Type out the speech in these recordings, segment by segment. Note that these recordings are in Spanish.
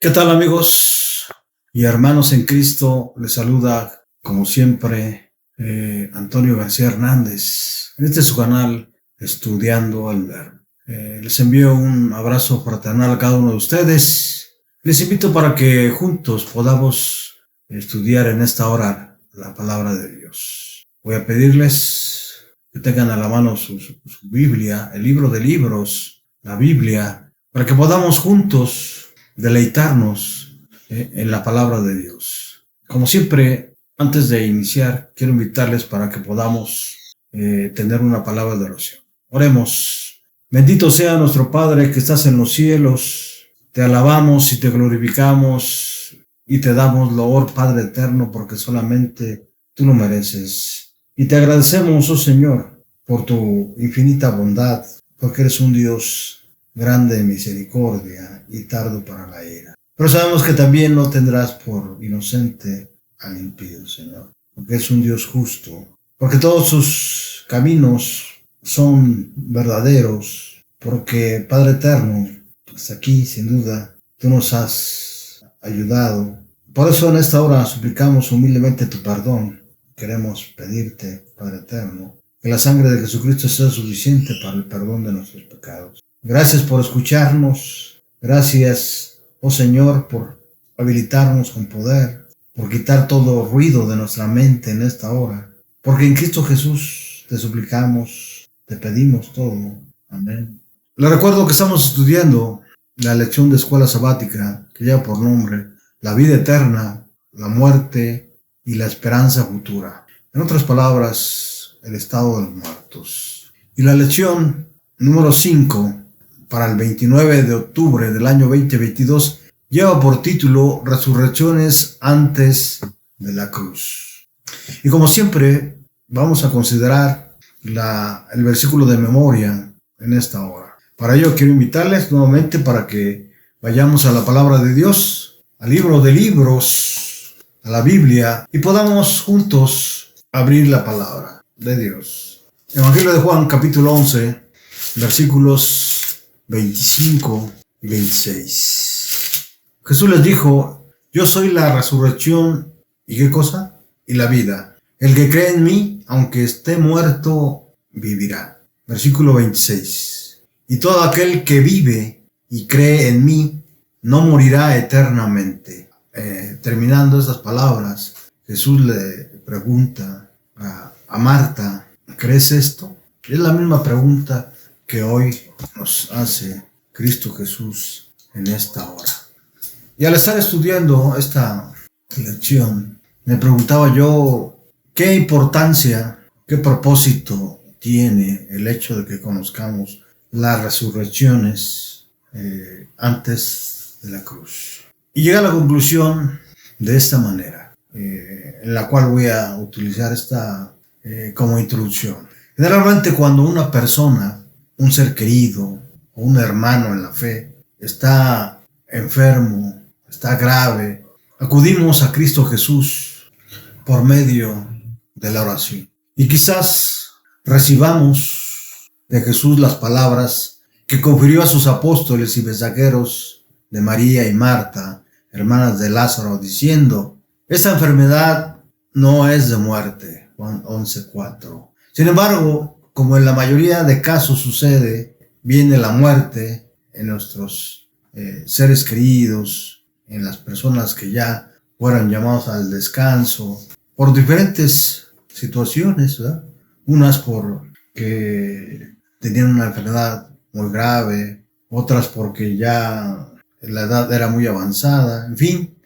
¿Qué tal, amigos y hermanos en Cristo? Les saluda, como siempre, Antonio García Hernández. En este es su canal, Estudiando el Verbo. Les envío un abrazo fraternal a cada uno de ustedes. Les invito para que juntos podamos estudiar en esta hora la palabra de Dios. Voy a pedirles que tengan a la mano su Biblia, el libro de libros, la Biblia, para que podamos juntos deleitarnos en la palabra de Dios. Como siempre, antes de iniciar, quiero invitarles para que podamos tener una palabra de oración. Oremos. Bendito sea nuestro Padre que estás en los cielos. Te alabamos y te glorificamos y te damos loor, Padre eterno, porque solamente tú lo mereces. Y te agradecemos, oh Señor, por tu infinita bondad, porque eres un Dios grande de misericordia y tardo para la ira. Pero sabemos que también no tendrás por inocente al impío, Señor, porque es un Dios justo, porque todos sus caminos son verdaderos, porque Padre eterno, hasta aquí sin duda tú nos has ayudado. Por eso en esta hora suplicamos humildemente tu perdón. Queremos pedirte, Padre eterno, que la sangre de Jesucristo sea suficiente para el perdón de nuestros pecados. Gracias por escucharnos. Gracias, oh Señor, por habilitarnos con poder, por quitar todo ruido de nuestra mente en esta hora. Porque en Cristo Jesús te suplicamos, te pedimos todo. Amén. Les recuerdo que estamos estudiando la lección de escuela sabática que lleva por nombre La vida eterna, la muerte y la esperanza futura. En otras palabras, el estado de los muertos. Y la lección número 5 para el 29 de octubre del año 2022 lleva por título Resurrecciones antes de la cruz. Y como siempre, vamos a considerar el versículo de memoria en esta hora. Para ello quiero invitarles nuevamente para que vayamos a la palabra de Dios, al libro de libros, a la Biblia, y podamos juntos abrir la palabra de Dios. Evangelio de Juan, capítulo 11, versículos 25 y 26. Jesús les dijo: yo soy la resurrección, ¿y qué cosa? Y la vida. El que cree en mí, aunque esté muerto, vivirá. Versículo 26. Y todo aquel que vive y cree en mí, no morirá eternamente. Terminando estas palabras, Jesús le pregunta a Marta: ¿crees esto? Es la misma pregunta que hoy nos hace Cristo Jesús en esta hora. Y al estar estudiando esta lección, me preguntaba yo, ¿qué importancia, qué propósito tiene el hecho de que conozcamos las resurrecciones antes de la cruz? Y llegué a la conclusión de esta manera, en la cual voy a utilizar esta como introducción. Generalmente cuando una persona, un ser querido o un hermano en la fe está enfermo, está grave, acudimos a Cristo Jesús por medio de la oración. Y quizás recibamos de Jesús las palabras que confirió a sus apóstoles y mensajeros de María y Marta, hermanas de Lázaro, diciendo: esta enfermedad no es de muerte. Juan 11:4. Sin embargo, como en la mayoría de casos sucede, viene la muerte en nuestros seres queridos, en las personas que ya fueron llamados al descanso, por diferentes situaciones, ¿verdad? Unas porque tenían una enfermedad muy grave, otras porque ya la edad era muy avanzada, en fin,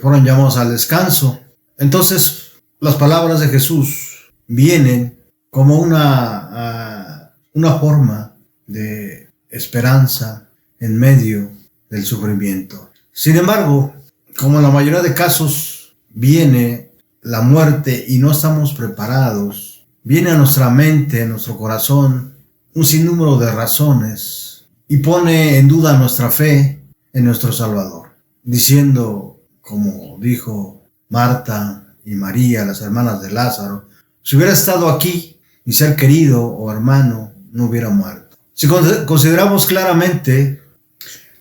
fueron llamados al descanso. Entonces, las palabras de Jesús vienen como una forma de esperanza en medio del sufrimiento. Sin embargo, como en la mayoría de casos viene la muerte y no estamos preparados, viene a nuestra mente, a nuestro corazón, un sinnúmero de razones y pone en duda nuestra fe en nuestro Salvador, diciendo, como dijo Marta y María, las hermanas de Lázaro: si hubiera estado aquí, mi ser querido o hermano no hubiera muerto. Si consideramos claramente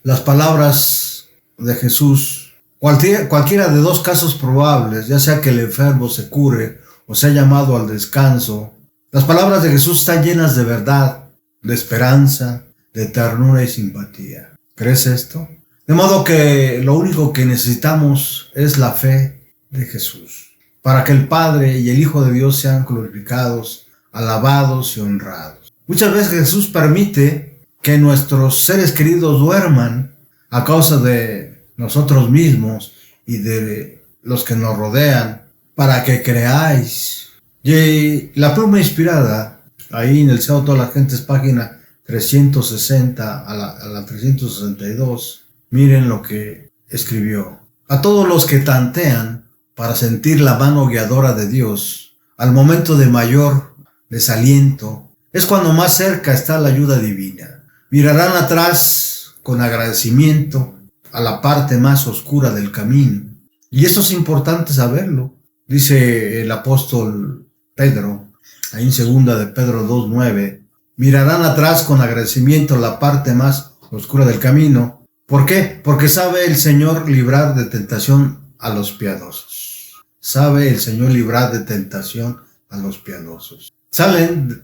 las palabras de Jesús, cualquiera de dos casos probables, ya sea que el enfermo se cure o sea llamado al descanso, las palabras de Jesús están llenas de verdad, de esperanza, de ternura y simpatía. ¿Crees esto? De modo que lo único que necesitamos es la fe de Jesús, para que el Padre y el Hijo de Dios sean glorificados, alabados y honrados. Muchas veces Jesús permite que nuestros seres queridos duerman a causa de nosotros mismos y de los que nos rodean, para que creáis. Y la pluma inspirada, ahí en el Ceo de todas las gentes, página 360 a la 362, miren lo que escribió. A todos los que tantean para sentir la mano guiadora de Dios, al momento de mayor desaliento, es cuando más cerca está la ayuda divina. Mirarán atrás con agradecimiento a la parte más oscura del camino. Y esto es importante saberlo. Dice el apóstol Pedro, ahí en segunda de Pedro 2:9, mirarán atrás con agradecimiento la parte más oscura del camino. ¿Por qué? Porque sabe el Señor librar de tentación a los piadosos. Sabe el Señor librar de tentación a los piadosos. Salen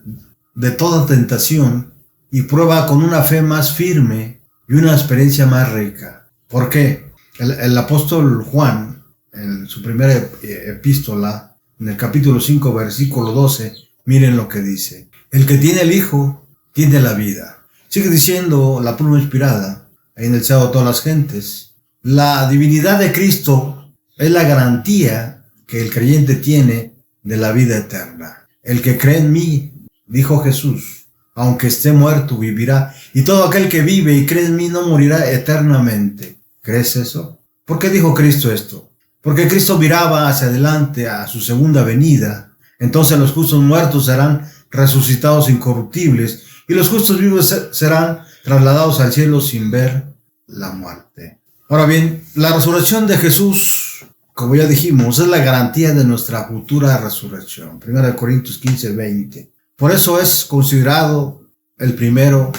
de toda tentación y prueba con una fe más firme y una experiencia más rica. ¿Por qué? El apóstol Juan, en su primera epístola, en el capítulo 5, versículo 12, miren lo que dice. El que tiene el Hijo, tiene la vida. Sigue diciendo la pluma inspirada, ahí en el Ceo de todas las gentes. La divinidad de Cristo es la garantía que el creyente tiene de la vida eterna. El que cree en mí, dijo Jesús, aunque esté muerto, vivirá. Y todo aquel que vive y cree en mí no morirá eternamente. ¿Crees eso? ¿Por qué dijo Cristo esto? Porque Cristo miraba hacia adelante a su segunda venida. Entonces los justos muertos serán resucitados incorruptibles y los justos vivos serán trasladados al cielo sin ver la muerte. Ahora bien, la resurrección de Jesús, como ya dijimos, es la garantía de nuestra futura resurrección. 1 Corintios 15:20. Por eso es considerado el primero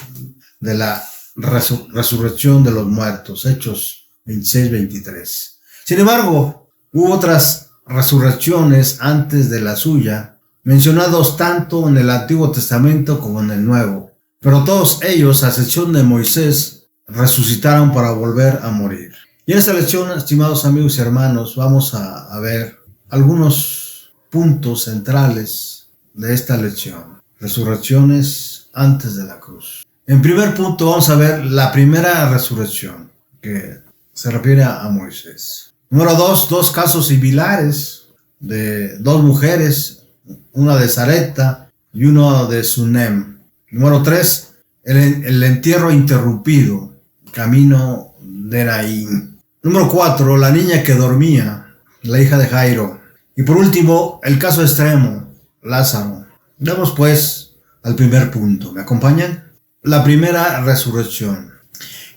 de la resurrección de los muertos. Hechos 26:23. Sin embargo, hubo otras resurrecciones antes de la suya, mencionados tanto en el Antiguo Testamento como en el Nuevo. Pero todos ellos, a excepción de Moisés, resucitaron para volver a morir. Y en esta lección, estimados amigos y hermanos, vamos a ver algunos puntos centrales de esta lección. Resurrecciones antes de la cruz. En primer punto vamos a ver la primera resurrección, que se refiere a Moisés. Número 2, dos casos similares de dos mujeres, una de Sarepta y uno de Sunem. Número 3, el entierro interrumpido, camino de Naín. Número 4, la niña que dormía, la hija de Jairo. Y por último, el caso extremo, Lázaro. Vamos pues al primer punto. ¿Me acompañan? La primera resurrección.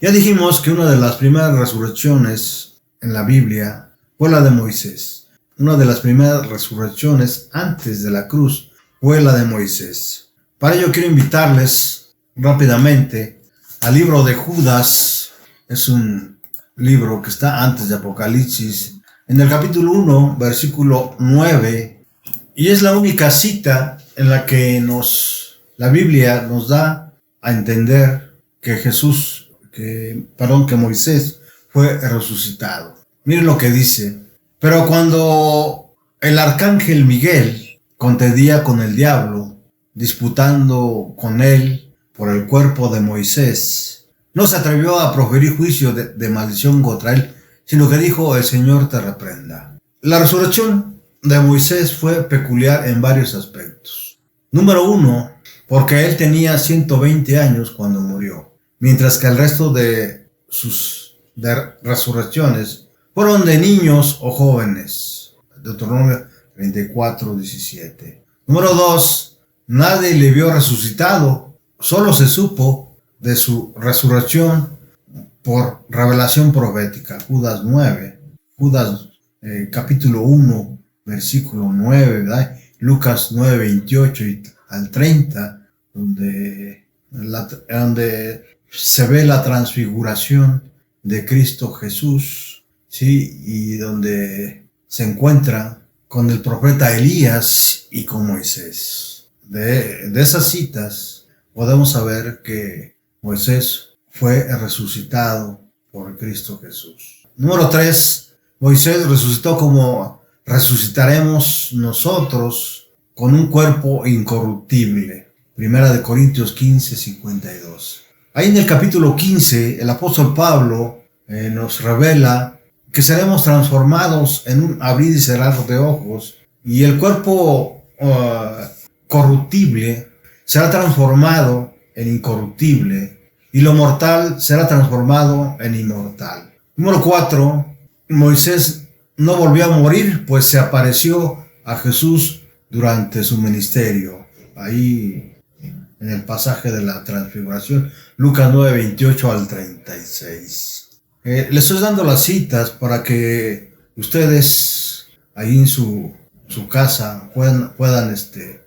Ya dijimos que una de las primeras resurrecciones en la Biblia fue la de Moisés. Una de las primeras resurrecciones antes de la cruz fue la de Moisés. Para ello quiero invitarles rápidamente al libro de Judas. Es un libro que está antes de Apocalipsis, en el capítulo 1, versículo 9, y es la única cita en la que la Biblia nos da a entender que que Moisés fue resucitado. Miren lo que dice. Pero cuando el arcángel Miguel contendía con el diablo, disputando con él por el cuerpo de Moisés, no se atrevió a proferir juicio de maldición contra él, sino que dijo: el Señor te reprenda. La resurrección de Moisés fue peculiar en varios aspectos. Número 1, porque él tenía 120 años cuando murió, mientras que el resto de sus resurrecciones fueron de niños o jóvenes. Deuteronomio 34:17. Número 2, nadie le vio resucitado, solo se supo de su resurrección por revelación profética. Judas capítulo 1, versículo 9, ¿verdad? Lucas 9:28 al 30, donde se ve la transfiguración de Cristo Jesús, ¿sí? Y donde se encuentra con el profeta Elías y con Moisés. De esas citas podemos saber que Moisés fue resucitado por Cristo Jesús. Número 3, Moisés resucitó como resucitaremos nosotros con un cuerpo incorruptible. Primera de Corintios 15:52. Ahí en el capítulo 15, el apóstol Pablo nos revela que seremos transformados en un abrir y cerrar de ojos, y el cuerpo corruptible será transformado en incorruptible, y lo mortal será transformado en inmortal. Número 4, Moisés no volvió a morir, pues se apareció a Jesús durante su ministerio. Ahí en el pasaje de la transfiguración, Lucas 9:28 al 36. Les estoy dando las citas para que ustedes ahí en su casa puedan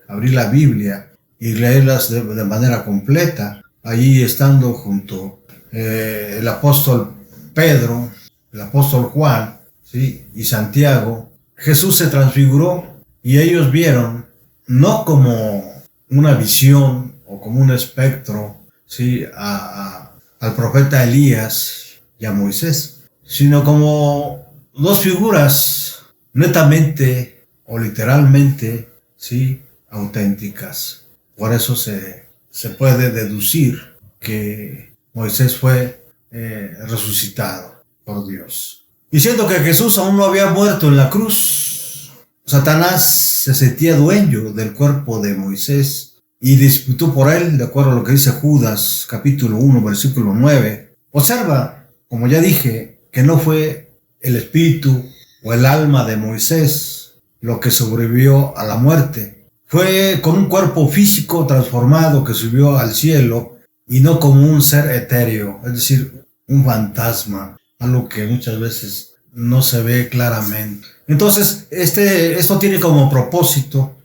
abrir la Biblia y leerlas de manera completa. Ahí estando junto el apóstol Pedro, el apóstol Juan, ¿sí? Y Santiago, Jesús se transfiguró y ellos vieron no como una visión o como un espectro, ¿sí? Al profeta Elías y a Moisés, sino como dos figuras netamente o literalmente, ¿sí? Auténticas. Por eso se puede deducir que Moisés fue resucitado por Dios. Y siendo que Jesús aún no había muerto en la cruz, Satanás se sentía dueño del cuerpo de Moisés y disputó por él, de acuerdo a lo que dice Judas, capítulo 1, versículo 9. Observa, como ya dije, que no fue el espíritu o el alma de Moisés lo que sobrevivió a la muerte. Fue con un cuerpo físico transformado que subió al cielo y no como un ser etéreo, es decir, un fantasma, algo que muchas veces no se ve claramente. Entonces, esto tiene como propósito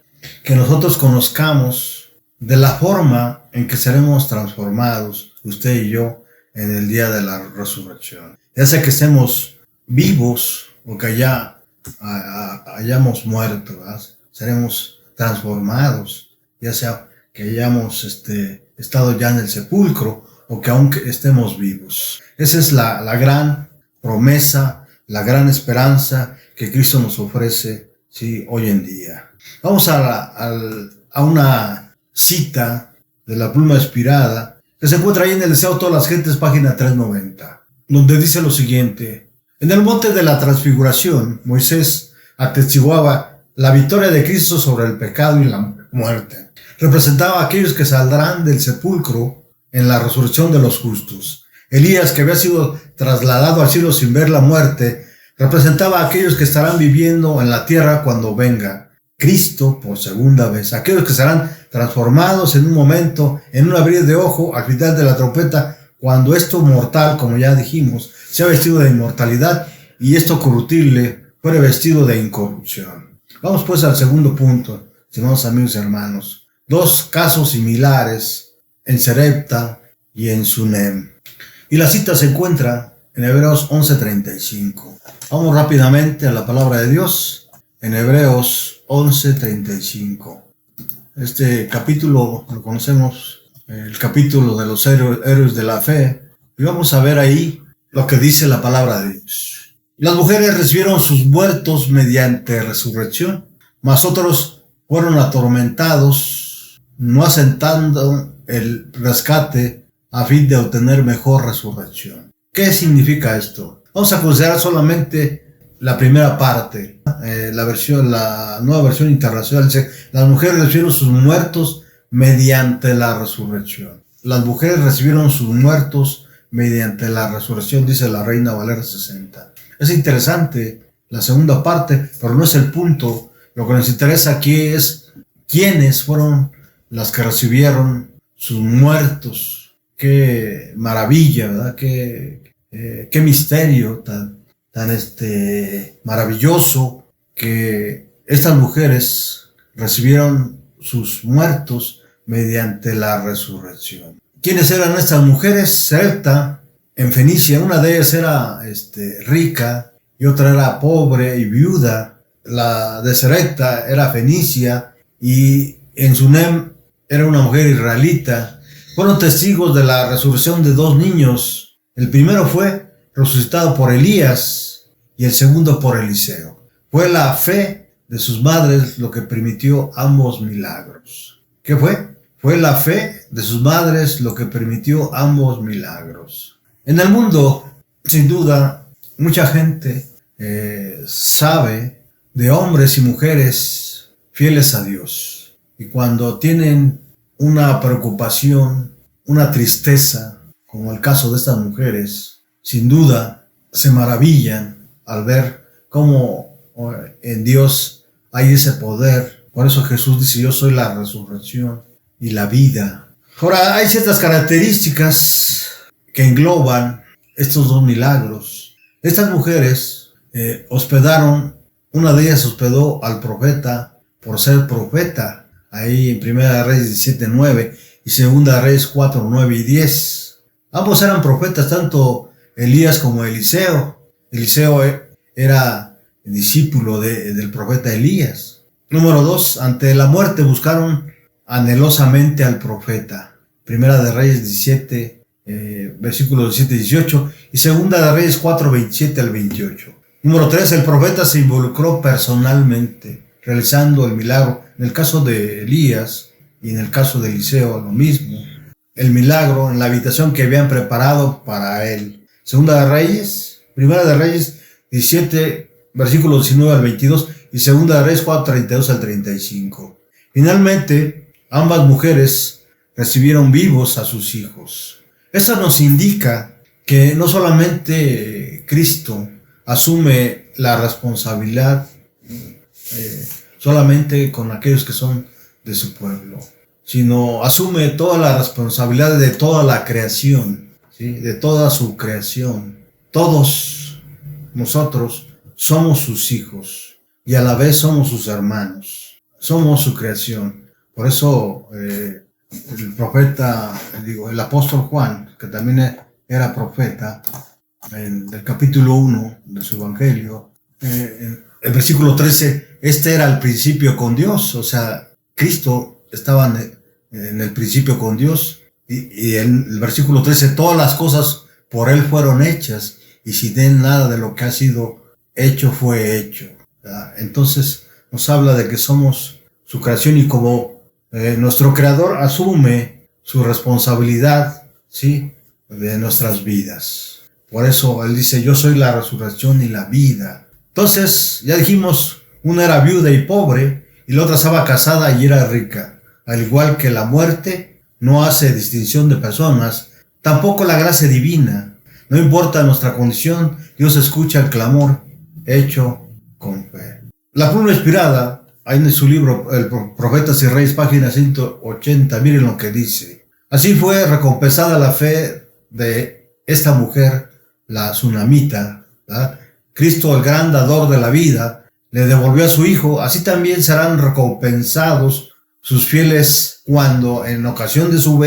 que nosotros conozcamos de la forma en que seremos transformados, usted y yo, en el día de la resurrección. Ya sea que estemos vivos o que ya hayamos muerto, ¿verdad? Seremos transformados, ya sea que hayamos estado ya en el sepulcro o que aún estemos vivos. Esa es la gran promesa, la gran esperanza que Cristo nos ofrece, ¿sí? Hoy en día. Vamos a una cita de la pluma inspirada que se encuentra ahí en el Deseo de todas las gentes, página 390, donde dice lo siguiente: en el monte de la transfiguración, Moisés atestiguaba la victoria de Cristo sobre el pecado y la muerte. Representaba a aquellos que saldrán del sepulcro en la resurrección de los justos. Elías, que había sido trasladado al cielo sin ver la muerte, representaba a aquellos que estarán viviendo en la tierra cuando venga Cristo por segunda vez. Aquellos que serán transformados en un momento, en un abrir de ojo, al final de la trompeta, cuando esto mortal, como ya dijimos, sea vestido de inmortalidad y esto corruptible fuere vestido de incorrupción. Vamos pues al segundo punto, estimados amigos y hermanos. Dos casos similares en Sarepta y en Sunem. Y la cita se encuentra en Hebreos 11:35. Vamos rápidamente a la palabra de Dios en Hebreos 11:35. Este capítulo lo conocemos, el capítulo de los héroes de la fe, y vamos a ver ahí lo que dice la palabra de Dios. Las mujeres recibieron sus muertos mediante resurrección, mas otros fueron atormentados, no aceptando el rescate a fin de obtener mejor resurrección. ¿Qué significa esto? Vamos a considerar solamente la primera parte, la nueva versión internacional dice: las mujeres recibieron sus muertos mediante la resurrección. Las mujeres recibieron sus muertos mediante la resurrección, dice la Reina Valera 60. Es interesante la segunda parte, pero no es el punto. Lo que nos interesa aquí es quiénes fueron las que recibieron sus muertos. Qué maravilla, ¿verdad? Qué misterio tan maravilloso que estas mujeres recibieron sus muertos mediante la resurrección. ¿Quiénes eran estas mujeres? Sarepta en Fenicia. Una de ellas era rica y otra era pobre y viuda. La de Sarepta era fenicia y en Sunem era una mujer israelita. Fueron testigos de la resurrección de dos niños. El primero fue resucitado por Elías y el segundo por Eliseo. Fue la fe de sus madres lo que permitió ambos milagros. ¿Qué fue? Fue la fe de sus madres lo que permitió ambos milagros. En el mundo, sin duda, mucha gente sabe de hombres y mujeres fieles a Dios. Y cuando tienen una preocupación, una tristeza, como el caso de estas mujeres, sin duda se maravillan al ver cómo en Dios hay ese poder. Por eso Jesús dice: yo soy la resurrección y la vida. Ahora, hay ciertas características que engloban estos dos milagros. Estas mujeres hospedaron, una de ellas hospedó al profeta por ser profeta, ahí en 1 Reyes 17:9 y 2 Reyes 4:9 y 10. Ambos eran profetas, tanto Elías como Eliseo. Eliseo era discípulo del profeta Elías. Número 2, ante la muerte buscaron anhelosamente al profeta. 1 Reyes 17, versículos 17 y 18 y 2 Reyes 4, 27 al 28. Número 3, el profeta se involucró personalmente realizando el milagro. En el caso de Elías y en el caso de Eliseo, lo mismo. El milagro en la habitación que habían preparado para él. 2 Reyes 17, versículos 19 al 22 y 2 Reyes 4, 32 al 35. Finalmente, ambas mujeres recibieron vivos a sus hijos. Esto nos indica que no solamente Cristo asume la responsabilidad solamente con aquellos que son de su pueblo, sino asume toda la responsabilidad de toda la creación, ¿sí? De toda su creación. Todos nosotros somos sus hijos y a la vez somos sus hermanos, somos su creación. Por eso el profeta, el apóstol Juan, que también era profeta, en el capítulo 1 de su evangelio, el versículo 13, era el principio con Dios. O sea, Cristo estaba en el principio con Dios, y en el versículo 13, todas las cosas por él fueron hechas, y sin él nada de lo que ha sido hecho fue hecho. Entonces nos habla de que somos su creación, y como nuestro creador asume su responsabilidad, ¿sí?, de nuestras vidas. Por eso él dice: yo soy la resurrección y la vida. Entonces, ya dijimos, una era viuda y pobre, y la otra estaba casada y era rica. Al igual que la muerte no hace distinción de personas, tampoco la gracia divina. No importa nuestra condición, Dios escucha el clamor hecho con fe. La pluma inspirada, ahí en su libro El Profetas y Reyes, página 180, miren lo que dice: así fue recompensada la fe de esta mujer, la tsunamita, ¿verdad? Cristo, el gran dador de la vida, le devolvió a su hijo. Así también serán recompensados sus fieles cuando, en ocasión de su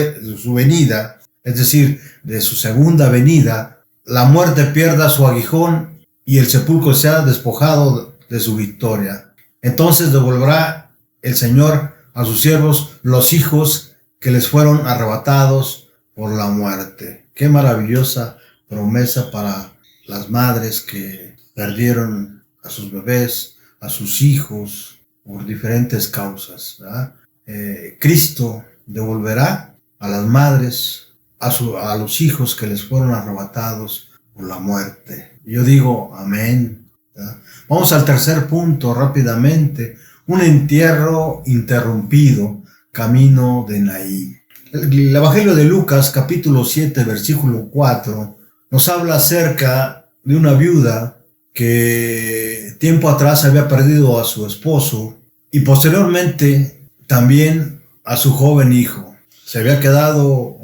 venida, es decir, de su segunda venida, la muerte pierda su aguijón y el sepulcro sea despojado de su victoria. Entonces devolverá el Señor a sus siervos los hijos que les fueron arrebatados por la muerte. Qué maravillosa promesa para las madres que perdieron a sus bebés, a sus hijos, por diferentes causas, ¿verdad? Cristo devolverá a las madres, a los hijos que les fueron arrebatados por la muerte. Yo digo amén, ¿verdad? Vamos al tercer punto rápidamente: un entierro interrumpido, camino de Naín. El Evangelio de Lucas, capítulo 7, versículo 4, nos habla acerca de una viuda que tiempo atrás había perdido a su esposo y posteriormente también a su joven hijo. Se había quedado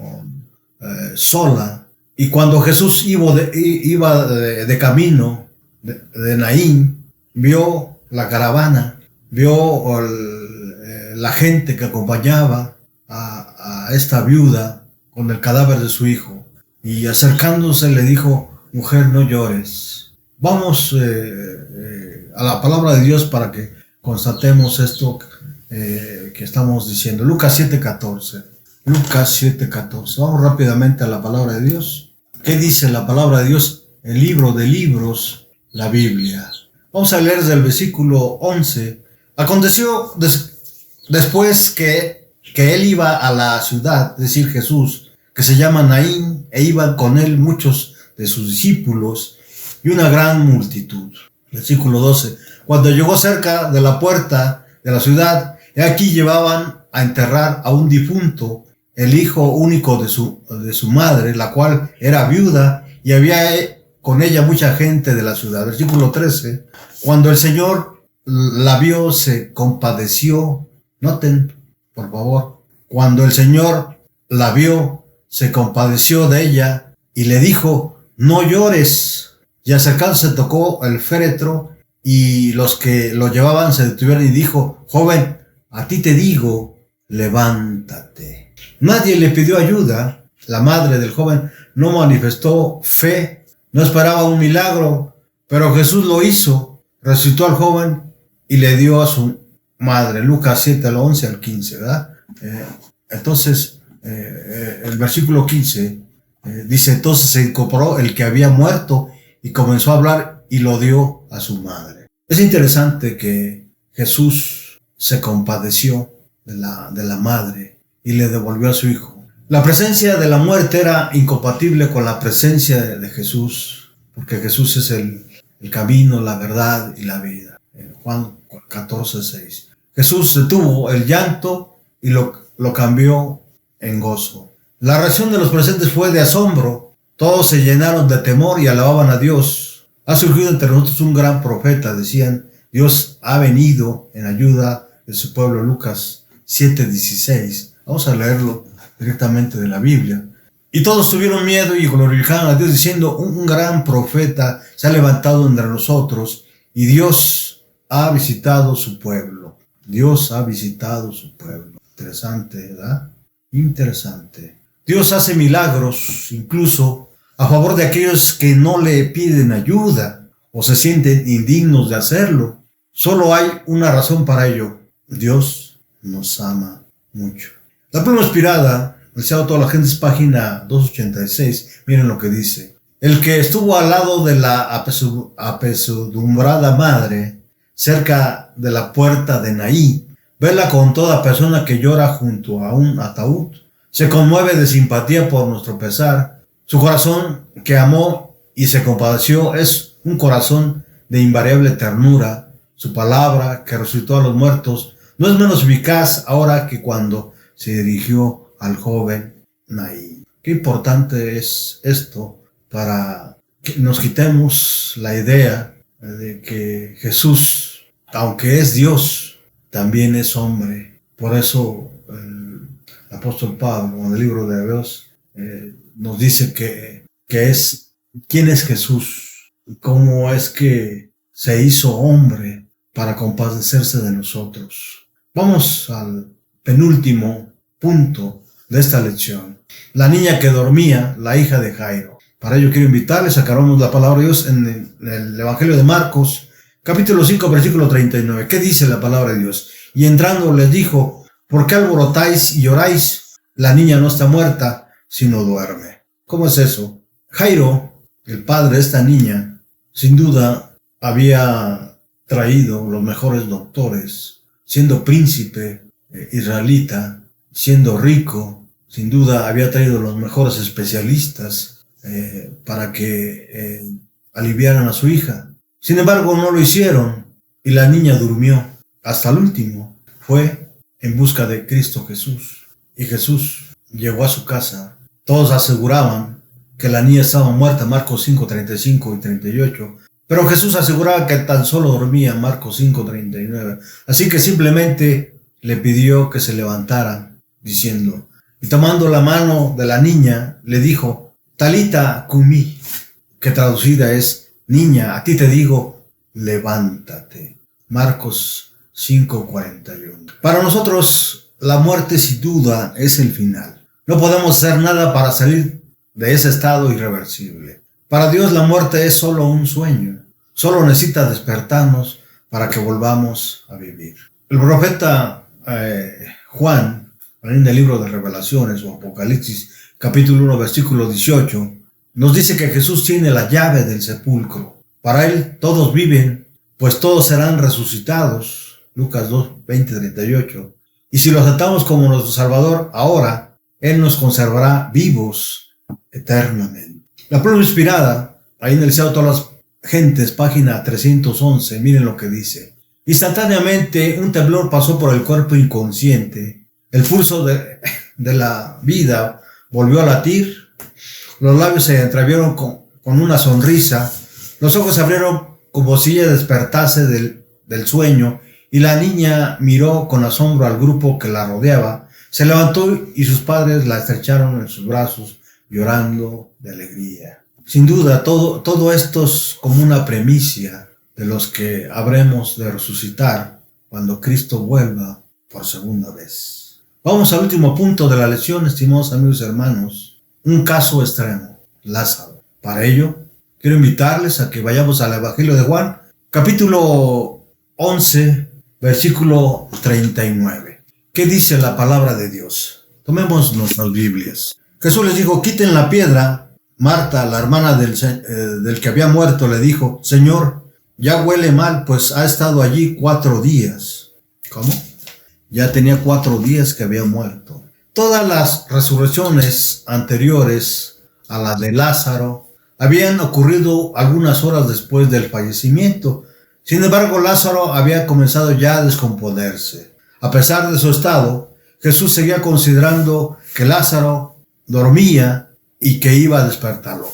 sola, y cuando Jesús iba de camino de Naín, vio la caravana, vio la gente que acompañaba a esta viuda con el cadáver de su hijo. y acercándose le dijo: mujer, no llores. Vamos a la palabra de Dios para que constatemos esto que estamos diciendo. Lucas 7:14. Lucas 7:14. Vamos rápidamente a la palabra de Dios. ¿Qué dice la palabra de Dios? El libro de libros, la Biblia. Vamos a leer desde el versículo 11. Aconteció después que él iba a la ciudad, es decir, Jesús, que se llama Naín, e iban con él muchos de sus discípulos y una gran multitud. Versículo 12. Cuando llegó cerca de la puerta de la ciudad, y aquí llevaban a enterrar a un difunto, el hijo único de su madre, la cual era viuda, y había con ella mucha gente de la ciudad. Versículo 13. Cuando el Señor la vio, se compadeció. Noten, por favor. Cuando el Señor la vio, se compadeció de ella y le dijo: no llores. Y acercándose tocó el féretro, y los que lo llevaban se detuvieron y dijo: joven, a ti te digo, levántate. Nadie le pidió ayuda. La madre del joven no manifestó fe, no esperaba un milagro, pero Jesús lo hizo. Resucitó al joven y le dio a su madre. Lucas 7, al 11 al 15, ¿verdad? Entonces, el versículo 15 dice: entonces se incorporó el que había muerto y comenzó a hablar y lo dio a su madre. Es interesante que Jesús se compadeció de la madre y le devolvió a su hijo. La presencia de la muerte era incompatible con la presencia de Jesús, porque Jesús es el camino, la verdad y la vida. En Juan 14:6. Jesús detuvo el llanto y lo cambió en gozo. La reacción de los presentes fue de asombro. Todos se llenaron de temor y alababan a Dios. Ha surgido entre nosotros un gran profeta, decían. Dios ha venido en ayuda de su pueblo. Lucas 7:16. Vamos a leerlo directamente de la Biblia. Y todos tuvieron miedo y glorificaron a Dios diciendo: un gran profeta se ha levantado entre nosotros y Dios ha visitado su pueblo. Dios ha visitado su pueblo. Interesante, ¿verdad? Interesante. Dios hace milagros incluso a favor de aquellos que no le piden ayuda o se sienten indignos de hacerlo. Solo hay una razón para ello: Dios nos ama mucho. La pluma inspirada, deseado a toda la gente, es página 286. Miren lo que dice: el que estuvo al lado de la apesadumbrada madre, cerca de la puerta de Naín, vela con toda persona que llora junto a un ataúd, se conmueve de simpatía por nuestro pesar. Su corazón, que amó y se compadeció, es un corazón de invariable ternura. Su palabra, que resucitó a los muertos, no es menos eficaz ahora que cuando se dirigió al joven Naín. Qué importante es esto para que nos quitemos la idea de que Jesús, aunque es Dios, también es hombre. Por eso el apóstol Pablo, en el libro de Hebreos, nos dice quién es Jesús, cómo es que se hizo hombre para compadecerse de nosotros. Vamos al penúltimo punto de esta lección: la niña que dormía, la hija de Jairo. Para ello quiero invitarles a que abramos la palabra de Dios en el Evangelio de Marcos, capítulo 5, versículo 39. ¿Qué dice la palabra de Dios? Y entrando les dijo: ¿por qué alborotáis y lloráis? La niña no está muerta, sino duerme. ¿Cómo es eso? Jairo, el padre de esta niña, sin duda había traído los mejores doctores, siendo príncipe israelita, siendo rico, sin duda había traído los mejores especialistas para que aliviaran a su hija. Sin embargo, no lo hicieron y la niña durmió hasta el último. Fue en busca de Cristo Jesús y Jesús llegó a su casa. Todos aseguraban que la niña estaba muerta, Marcos 5, 35 y 38. Pero Jesús aseguraba que tan solo dormía, Marcos 5, 39. Así que simplemente le pidió que se levantara, diciendo, y tomando la mano de la niña, le dijo: Talita cumi, que traducida es: niña, a ti te digo, levántate. Marcos 5, 41. Para nosotros, la muerte sin duda es el final. No podemos hacer nada para salir de ese estado irreversible. Para Dios la muerte es solo un sueño. Solo necesita despertarnos para que volvamos a vivir. El profeta Juan, en el libro de Revelaciones o Apocalipsis, capítulo 1, versículo 18, nos dice que Jesús tiene la llave del sepulcro. Para Él todos viven, pues todos serán resucitados. Lucas 2, 20, 38. Y si lo aceptamos como nuestro Salvador ahora, Él nos conservará vivos eternamente. La pluma inspirada, ahí en el Liceo de todas las Gentes, página 311, miren lo que dice. Instantáneamente un temblor pasó por el cuerpo inconsciente. El pulso de la vida volvió a latir. Los labios se entreabrieron con una sonrisa. Los ojos se abrieron como si ella despertase del sueño. Y la niña miró con asombro al grupo que la rodeaba. Se levantó y sus padres la estrecharon en sus brazos, llorando de alegría. Sin duda, todo esto es como una premisa de los que habremos de resucitar cuando Cristo vuelva por segunda vez. Vamos al último punto de la lección, estimados amigos y hermanos. Un caso extremo, Lázaro. Para ello, quiero invitarles a que vayamos al Evangelio de Juan, capítulo 11, versículo 39. ¿Qué dice la palabra de Dios? Tomemos nuestras Biblias. Jesús les dijo, quiten la piedra. Marta, la hermana del que había muerto, le dijo, Señor, ya huele mal, pues ha estado allí 4 días. ¿Cómo? Ya tenía 4 días que había muerto. Todas las resurrecciones anteriores a la de Lázaro habían ocurrido algunas horas después del fallecimiento. Sin embargo, Lázaro había comenzado ya a descomponerse. A pesar de su estado, Jesús seguía considerando que Lázaro dormía y que iba a despertarlo.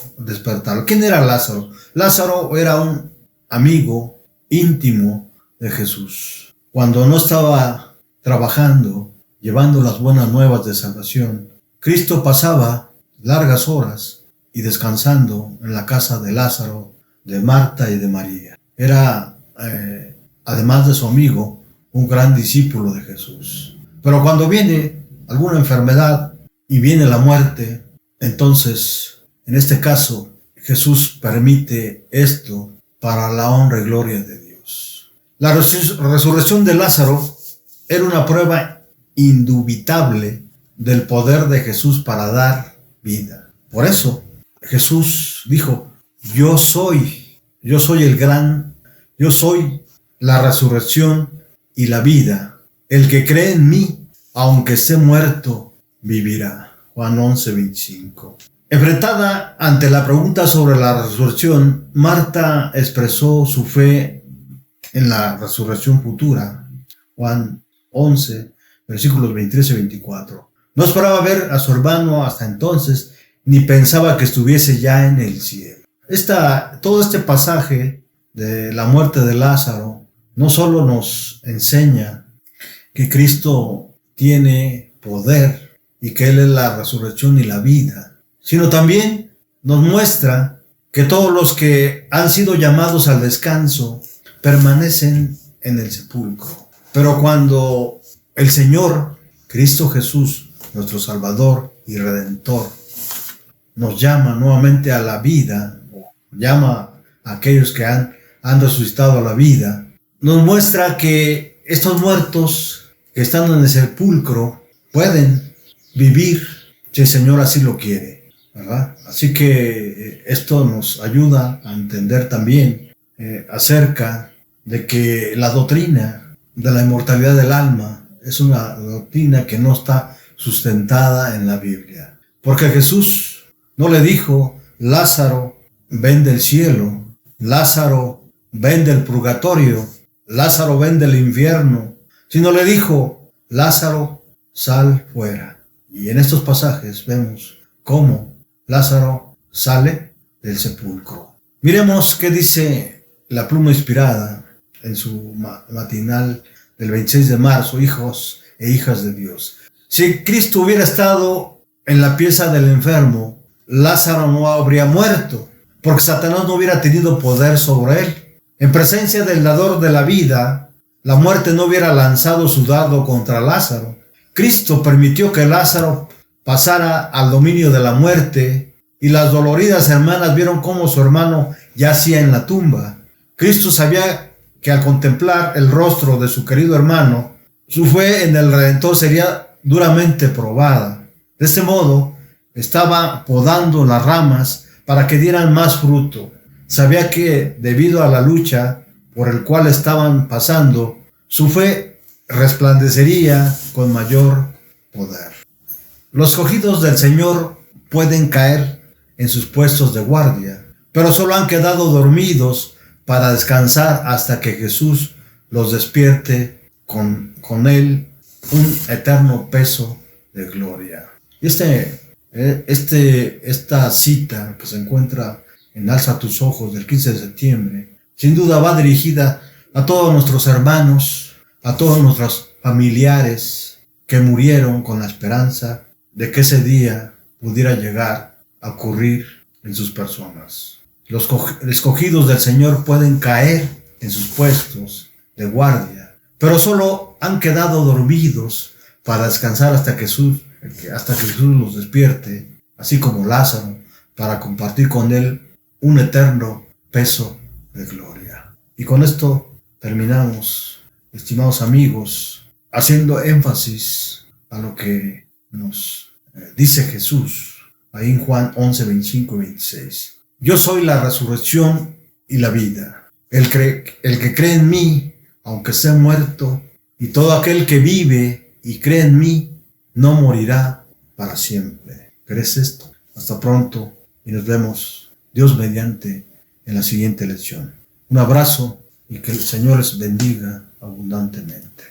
¿Quién era Lázaro? Lázaro era un amigo íntimo de Jesús. Cuando no estaba trabajando, llevando las buenas nuevas de salvación, Cristo pasaba largas horas y descansando en la casa de Lázaro, de Marta y de María. Era, además de su amigo, un gran discípulo de Jesús. Pero cuando viene alguna enfermedad y viene la muerte, entonces, en este caso, Jesús permite esto para la honra y gloria de Dios. La resurrección de Lázaro era una prueba indubitable del poder de Jesús para dar vida. Por eso, Jesús dijo, yo soy la resurrección y la vida. El que cree en mí, aunque esté muerto, vivirá. Juan 11, 25. Enfrentada ante la pregunta sobre la resurrección, Marta expresó su fe en la resurrección futura. Juan 11, versículos 23 y 24. No esperaba ver a su hermano hasta entonces, ni pensaba que estuviese ya en el cielo. Todo este pasaje de la muerte de Lázaro no solo nos enseña que Cristo tiene poder y que Él es la resurrección y la vida, sino también nos muestra que todos los que han sido llamados al descanso permanecen en el sepulcro. Pero cuando el Señor, Cristo Jesús, nuestro Salvador y Redentor, nos llama nuevamente a la vida, llama a aquellos que han resucitado a la vida, nos muestra que estos muertos que están en el sepulcro pueden vivir si el Señor así lo quiere, ¿verdad? Así que esto nos ayuda a entender también acerca de que la doctrina de la inmortalidad del alma es una doctrina que no está sustentada en la Biblia. Porque Jesús no le dijo, Lázaro, ven del cielo, Lázaro, ven del purgatorio, Lázaro, ven del infierno, sino le dijo, Lázaro, sal fuera. Y en estos pasajes vemos cómo Lázaro sale del sepulcro. Miremos qué dice la pluma inspirada en su matinal del 26 de marzo, hijos e hijas de Dios. Si Cristo hubiera estado en la pieza del enfermo, Lázaro no habría muerto, porque Satanás no hubiera tenido poder sobre él. En presencia del dador de la vida, la muerte no hubiera lanzado su dardo contra Lázaro. Cristo permitió que Lázaro pasara al dominio de la muerte y las doloridas hermanas vieron cómo su hermano yacía en la tumba. Cristo sabía que al contemplar el rostro de su querido hermano, su fe en el Redentor sería duramente probada. De este modo, estaba podando las ramas para que dieran más fruto. Sabía que, debido a la lucha por el cual estaban pasando, su fe resplandecería con mayor poder. Los escogidos del Señor pueden caer en sus puestos de guardia, pero solo han quedado dormidos para descansar hasta que Jesús los despierte con él un eterno peso de gloria. Y esta cita que se encuentra en Alza tus ojos del 15 de septiembre, sin duda va dirigida a todos nuestros hermanos, a todos nuestros familiares que murieron con la esperanza de que ese día pudiera llegar a ocurrir en sus personas. Los escogidos del Señor pueden caer en sus puestos de guardia, pero solo han quedado dormidos para descansar hasta que Jesús los despierte, así como Lázaro, para compartir con él un eterno peso de gloria. Y con esto terminamos, estimados amigos, haciendo énfasis a lo que nos dice Jesús ahí en Juan 11, 25 y 26. Yo soy la resurrección y la vida. El que cree en mí, aunque sea muerto, y todo aquel que vive y cree en mí, no morirá para siempre. ¿Crees esto? Hasta pronto y nos vemos, Dios mediante, en la siguiente lección. Un abrazo y que el Señor les bendiga abundantemente.